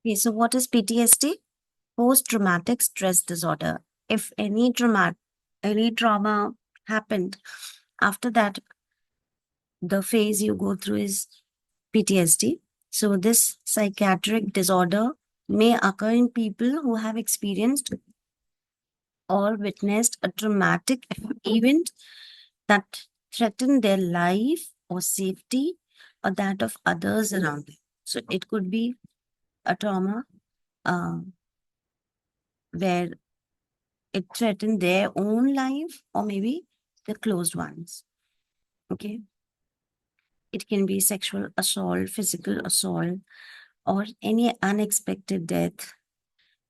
Okay, so what is PTSD? Post-traumatic stress disorder. If any trauma happened, after that, the phase you go through is PTSD. So this psychiatric disorder may occur in people who have experienced or witnessed a traumatic event that threatened their life or safety or that of others around them. So it could be a trauma uh, where it threatened their own life or maybe the closed ones. Okay. It can be sexual assault, physical assault, or any unexpected death,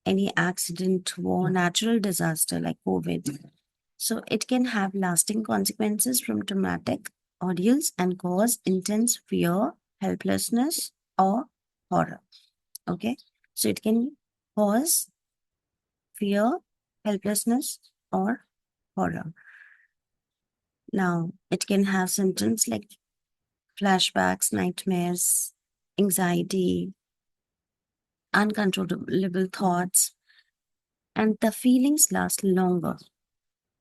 any accident, war, natural disaster like COVID. So it can have lasting consequences from traumatic ordeals and cause intense fear, helplessness, or horror. Okay. So it can cause fear, helplessness, or horror. Now, it can have symptoms like flashbacks, nightmares, anxiety, uncontrollable thoughts, and the feelings last longer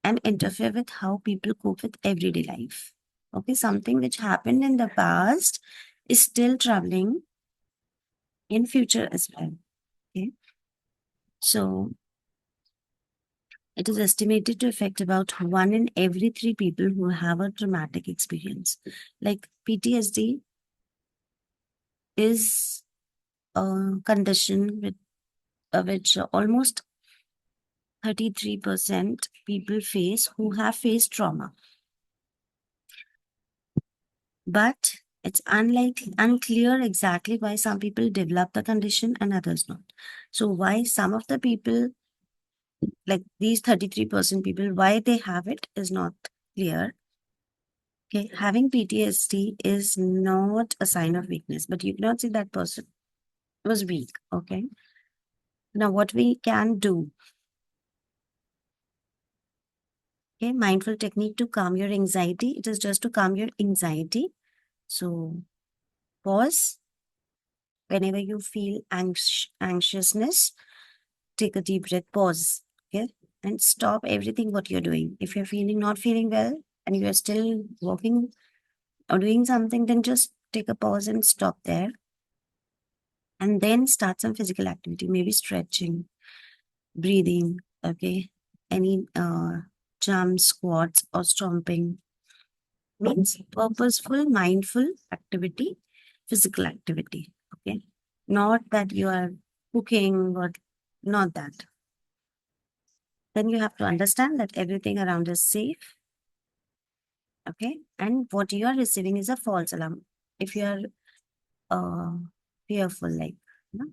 and interfere with how people cope with everyday life. Okay, something which happened in the past is still troubling in future as well. Okay, so it is estimated to affect about 1 in every 3 people who have a traumatic experience. Like PTSD is a condition with which almost 33% people face who have faced trauma. But it's unclear exactly why some people develop the condition and others not. So why some of the people, like these 33% people, why they have it is not clear. Okay, having PTSD is not a sign of weakness, but you cannot say that person was weak. Okay. Now, what we can do, okay, mindful technique to calm your anxiety. It is just to calm your anxiety. So pause whenever you feel anxiousness. Take a deep breath, pause, okay, and stop everything what you're doing. If you're feeling not feeling well and you're still working or doing something, then just take a pause and stop there, and then start some physical activity, maybe stretching, breathing, okay, any jump, squats, or stomping. Means purposeful, mindful activity, physical activity. Okay. Not that you are cooking or not that. Then you have to understand that everything around is safe. Okay. And what you are receiving is a false alarm. If you are uh, fearful, like, you know,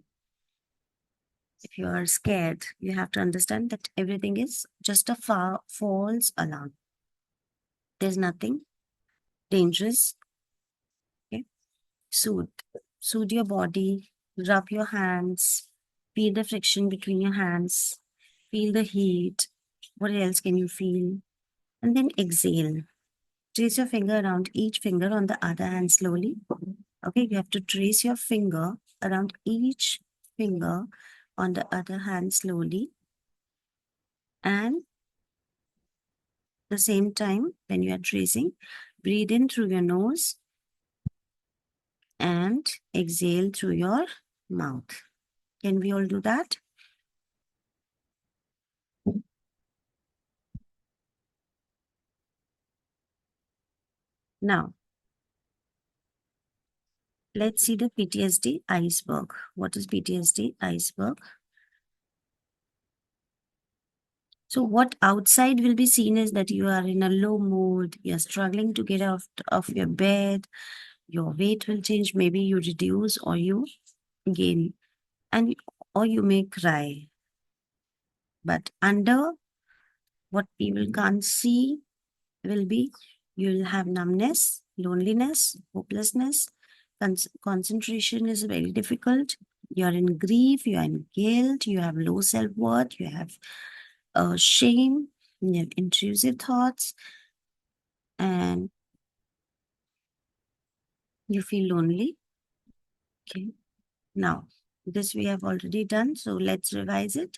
if you are scared, you have to understand that everything is just a false alarm. There's nothing dangerous. Okay. Soothe. Soothe your body, rub your hands, feel the friction between your hands, feel the heat. What else can you feel? And then exhale. Trace your finger around each finger on the other hand slowly. Okay, you have to trace your finger around each finger on the other hand slowly. And the same time, when you are tracing, breathe in through your nose and exhale through your mouth. Can we all do that? Now, let's see the PTSD iceberg. What is PTSD iceberg? So what outside will be seen is that you are in a low mood, you're struggling to get out of your bed, your weight will change, maybe you reduce or you gain, and or you may cry. But under what people can't see will be you'll have numbness, loneliness, hopelessness, concentration is very difficult. You're in grief, you're in guilt, you have low self-worth, you have shame, you have intrusive thoughts, and you feel lonely. Okay. Now, This we have already done. So let's revise it.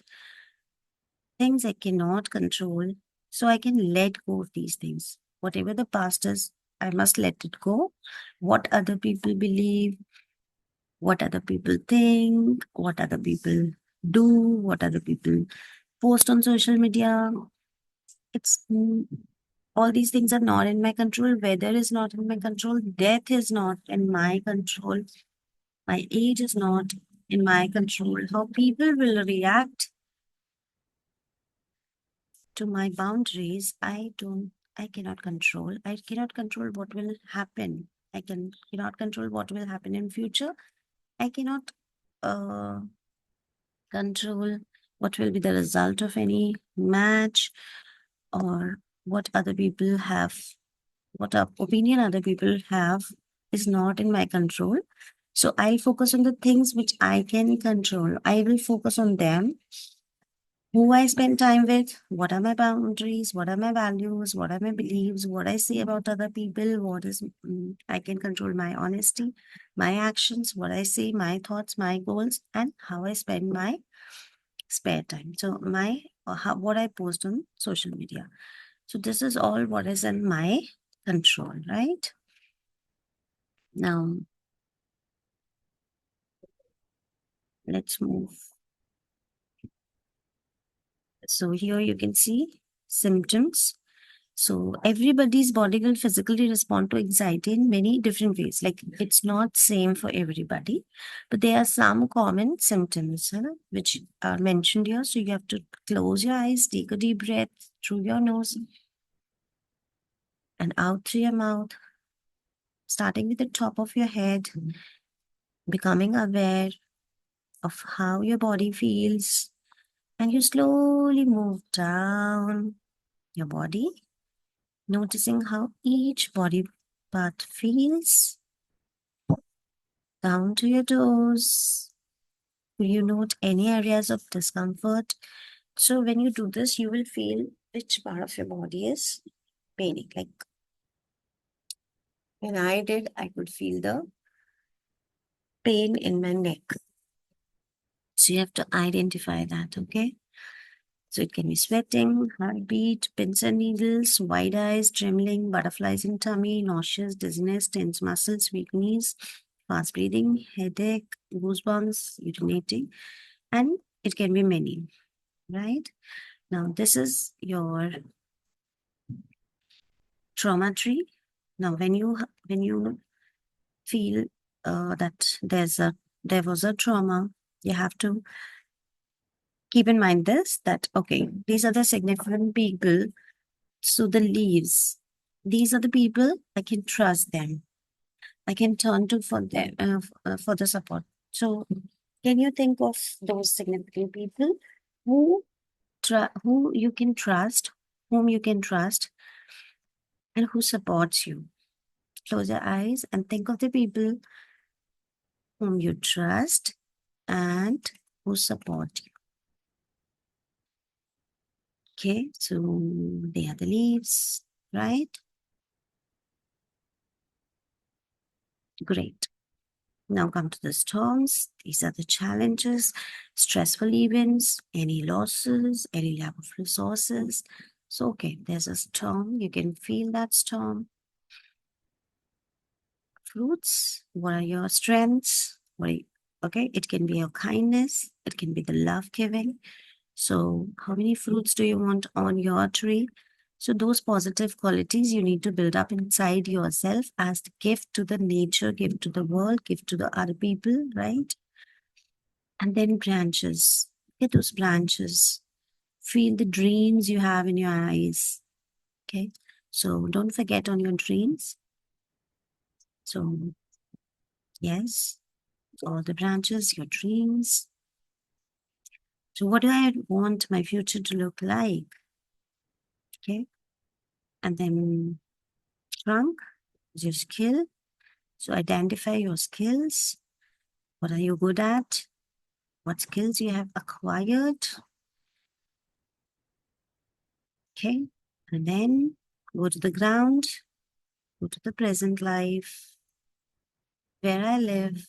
Things I cannot control. So I can let go of these things. Whatever the past is, I must let it go. What other people believe, what other people think, what other people do, what other people post on social media. It's all these things are not in my control. Weather is not in my control. Death is not in my control. My age is not in my control. How people will react to my boundaries, I cannot control. I cannot control what will happen. Cannot control what will happen in future. I cannot uh, control what will be the result of any match, or what other people have, what opinion other people have is not in my control. So I'll focus on the things which I can control. I will focus on them. Who I spend time with, what are my boundaries, what are my values, what are my beliefs, what I say about other people, I can control my honesty, my actions, what I say, my thoughts, my goals, and how I spend my spare time. So what I post on social media. So this is all what is in my control, right? Now let's move. So here you can see symptoms. So everybody's body will physically respond to anxiety in many different ways. Like it's not same for everybody, but there are some common symptoms which are mentioned here. So you have to close your eyes, take a deep breath through your nose and out through your mouth, starting with the top of your head, becoming aware of how your body feels, and you slowly move down your body, noticing how each body part feels down to your toes. Will you note any areas of discomfort? So when you do this, you will feel which part of your body is paining. Like when I did, I could feel the pain in my neck. So you have to identify that, okay? So it can be sweating, heartbeat, pins and needles, wide eyes, trembling, butterflies in tummy, nauseous, dizziness, tense muscles, weak knees, fast breathing, headache, goosebumps, urinating, and it can be many, right? Now this is your trauma tree. Now when you feel that there was a trauma, you have to keep in mind this, that okay, these are the significant people. So the leaves, these are the people I can trust them. I can turn to for them for the support. So can you think of those significant people who who you can trust, whom you can trust, and who supports you? Close your eyes and think of the people whom you trust and who support you. Okay, so they are the leaves, right? Great. Now come to the storms. These are the challenges, stressful events, any losses, any lack of resources. So, okay, there's a storm. You can feel that storm. Fruits, what are your strengths? Okay, it can be your kindness. It can be the love giving. So how many fruits do you want on your tree? So those positive qualities you need to build up inside yourself as the gift to the nature, gift to the world, gift to the other people, right? And then branches. Get those branches. Feel the dreams you have in your eyes. Okay. So don't forget on your dreams. So yes, all the branches, your dreams. So what do I want my future to look like? Okay. And then trunk is your skill. So identify your skills. What are you good at? What skills you have acquired? Okay. And then go to the ground, go to the present life, where I live,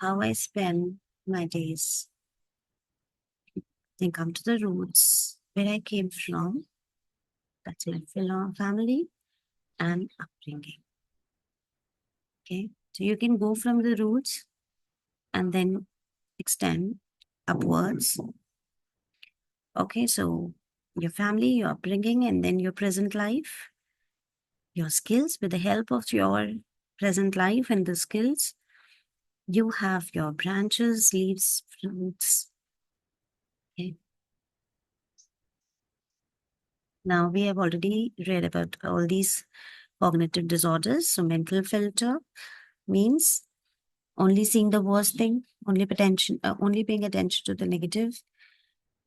how I spend my days. Then come to the roots, where I came from. That's my family and upbringing. Okay. So you can go from the roots and then extend upwards. Okay. So your family, your upbringing, and then your present life, your skills. With the help of your present life and the skills, you have your branches, leaves, fruits. Okay. Now we have already read about all these cognitive disorders. So mental filter means only seeing the worst thing, only paying attention to the negative,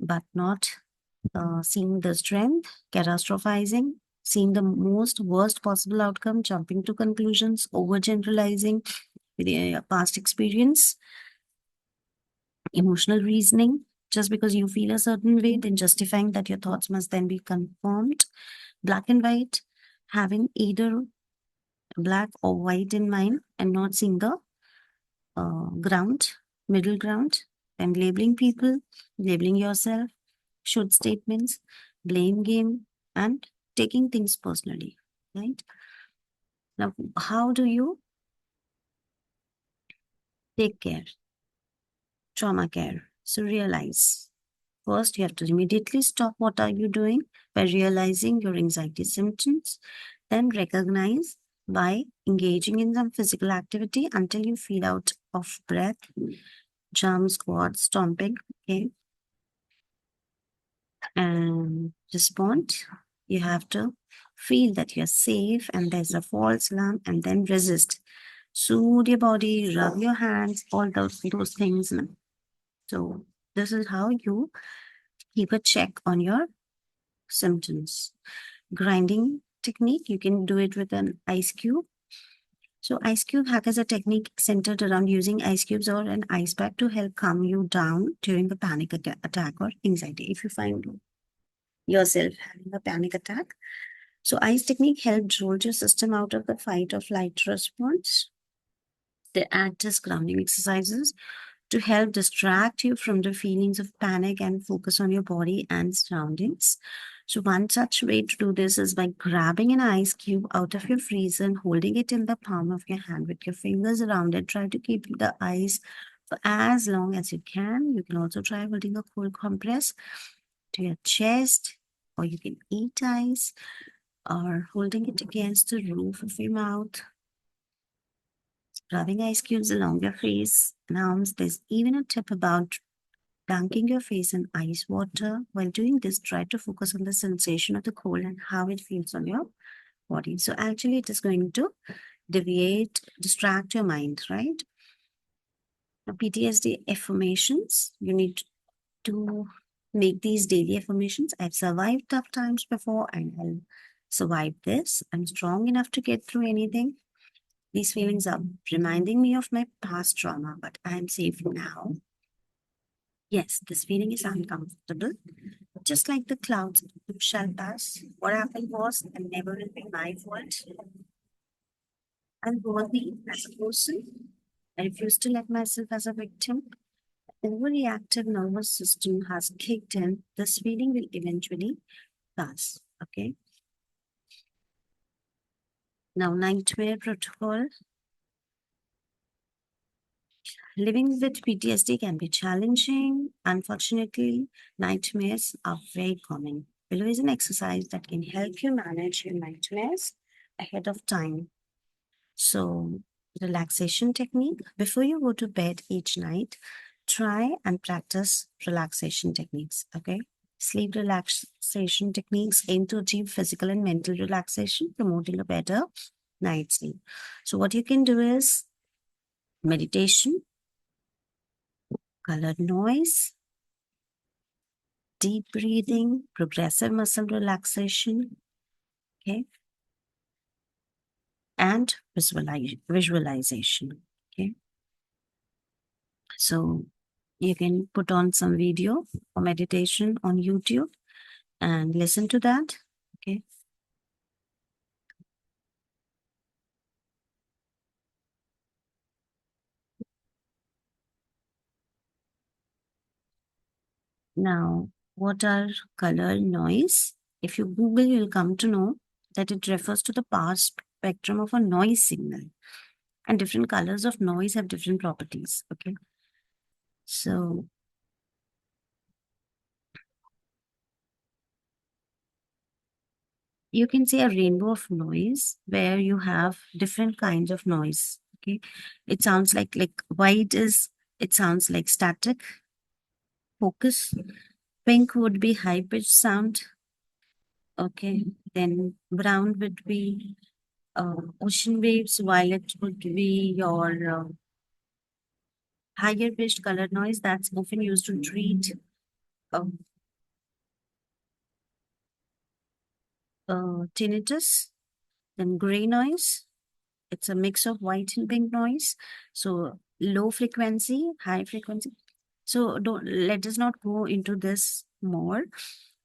but not seeing the strength, catastrophizing, seeing the most worst possible outcome, jumping to conclusions, overgeneralizing with the past experience, emotional reasoning. Just because you feel a certain way, then justifying that your thoughts must then be confirmed. Black and white, having either black or white in mind and not seeing the ground, middle ground, and labeling people, labeling yourself, should statements, blame game, and taking things personally, right? Now, how do you take care? Trauma care. So realize. First, you have to immediately stop what are you doing by realizing your anxiety symptoms. Then recognize by engaging in some physical activity until you feel out of breath, jump, squat, stomping, okay? And respond. You have to feel that you're safe and there's a false alarm and then resist. Soothe your body, rub your hands, all those things. So this is how you keep a check on your symptoms. Grinding technique, you can do it with an ice cube. So ice cube hack is a technique centered around using ice cubes or an ice pack to help calm you down during a panic attack or anxiety. If you find yourself having a panic attack, so ice technique helps jolt your system out of the fight or flight response. They act as grounding exercises to help distract you from the feelings of panic and focus on your body and surroundings. So, one such way to do this is by grabbing an ice cube out of your freezer and holding it in the palm of your hand with your fingers around it. Try to keep the ice for as long as you can. You can also try holding a cold compress to your chest, or you can eat ice, or holding it against the roof of your mouth, rubbing ice cubes along your face and arms. There's even a tip about dunking your face in ice water. While doing this, try to focus on the sensation of the cold and how it feels on your body. So actually, it is going to distract your mind, right? Now, PTSD affirmations, you need to make these daily affirmations. I've survived tough times before and I'll survive this. I'm strong enough to get through anything. These feelings are reminding me of my past trauma, but I'm safe now. Yes, this feeling is uncomfortable, just like the clouds shall pass. What happened was and never will be my fault. I'm worthy as a person. I refuse to let myself as a victim. Overreactive nervous system has kicked in. This feeling will eventually pass. Okay. Now, nightmare protocol. Living with PTSD can be challenging. Unfortunately, nightmares are very common. Below is an exercise that can help you manage your nightmares ahead of time. So, relaxation technique. Before you go to bed each night, try and practice relaxation techniques. Okay. Sleep relaxation techniques aim to achieve physical and mental relaxation, promoting a better night's sleep. So, what you can do is meditation, colored noise, deep breathing, progressive muscle relaxation, okay, and visualization. Okay. So you can put on some video or meditation on YouTube and listen to that. Okay. Now, what are color noise? If you Google, you'll come to know that it refers to the power spectrum of a noise signal. And different colors of noise have different properties. Okay. So you can see a rainbow of noise where you have different kinds of noise. Okay. It sounds like white is it sounds like static focus. Pink would be high pitched sound. Okay. Then brown would be ocean waves. Violet would be your higher pitched color noise that's often used to treat uh, tinnitus. Then gray noise. It's a mix of white and pink noise. So low frequency, high frequency. So don't let us not go into this more.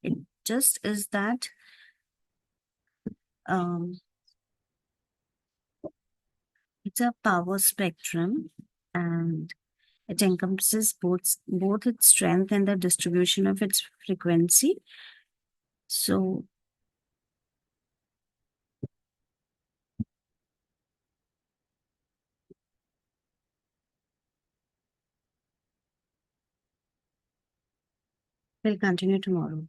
It just is that um, it's a power spectrum and it encompasses both its strength and the distribution of its frequency. So we'll continue tomorrow.